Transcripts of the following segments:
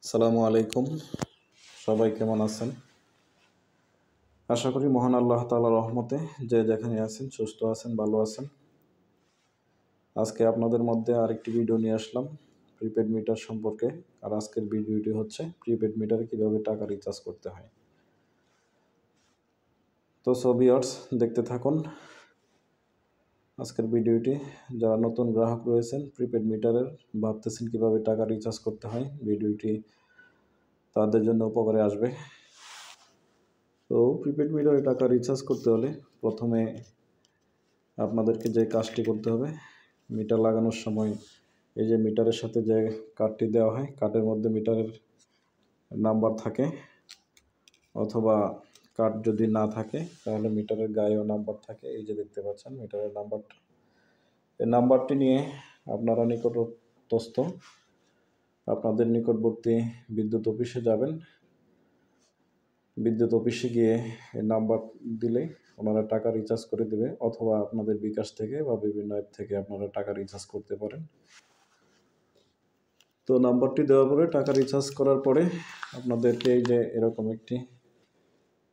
আসসালামু আলাইকুম। সবাই কেমন আছেন? আশা করি মহান আল্লাহ তাআলার রহমতে যে যেখানে আছেন সুস্থ আছেন, ভালো আছেন। আজকে আপনাদের মধ্যে আরেকটি ভিডিও নিয়ে আসলাম প্রিপেড মিটার সম্পর্কে। আর আজকের ভিডিওটি হচ্ছে প্রিপেড মিটারে কীভাবে টাকা রিচার্জ করতে হয়। তো ভিউয়ার্স দেখতে থাকুন আজকের ভিডিওটি। যারা নতুন গ্রাহক রয়েছেন প্রিপেড মিটারের, ভাবতেছেন কীভাবে টাকা রিচার্জ করতে হয়, ভিডিওটি তাদের জন্য উপকারে আসবে। তো প্রিপেড মিটারে টাকা রিচার্জ করতে হলে প্রথমে আপনাদেরকে যে কাজটি করতে হবে, মিটার লাগানোর সময় এই যে মিটারের সাথে যে কার্ডটি দেওয়া হয়, কার্ডের মধ্যে মিটারের নাম্বার থাকে, অথবা কার্ড যদি না থাকে তাহলে মিটারের গায়েও নাম্বার থাকে। এই যে দেখতে পাচ্ছেন মিটারের নাম্বারটা, এই নাম্বারটি নিয়ে আপনারা নিকটস্থ আপনাদের নিকটবর্তী বিদ্যুৎ অফিসে যাবেন। বিদ্যুৎ অফিসে গিয়ে এই নাম্বার দিলে ওনারা টাকা রিচার্জ করে দেবে, অথবা আপনাদের বিকাশ থেকে বা বিভিন্ন অ্যাপ থেকে আপনারা টাকা রিচার্জ করতে পারেন। তো নাম্বারটি দেওয়ার পরে টাকা রিচার্জ করার পরে আপনাদেরকে এই যে এরকম একটি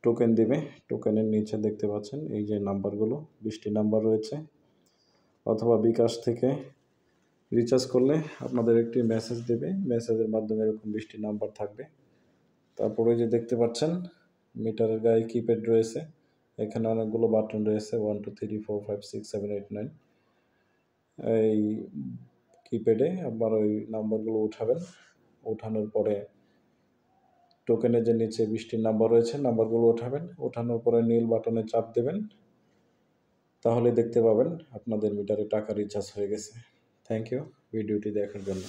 টোকেন দিবে। টোকেনের নিচে দেখতে পাচ্ছেন এই যে নাম্বারগুলো, 20টি নাম্বার রয়েছে। অথবা বিকাশ থেকে রিচার্জ করলে আপনাদের একটি মেসেজ দেবে, মেসেজের মাধ্যমে এরকম 20টি নাম্বার থাকবে। তারপরে যে দেখতে পাচ্ছেন মিটারের গায়ে কিপ্যাড রয়েছে, এখানে অনেকগুলো বাটন রয়েছে 1 2 3 4 5 6 7 8 9। এই কিপ্যাডে আবার ওই নাম্বারগুলো উঠাবেন। উঠানোর পরে টোকেনের যে নিচে 20টি নাম্বার রয়েছে, নাম্বারগুলো উঠাবেন। ওঠানোর পরে নীল বাটনে চাপ দেবেন, তাহলে দেখতে পাবেন আপনাদের মিটারে টাকা রিচার্জ হয়ে গেছে। থ্যাংক ইউ ভিডিওটি দেখার জন্য।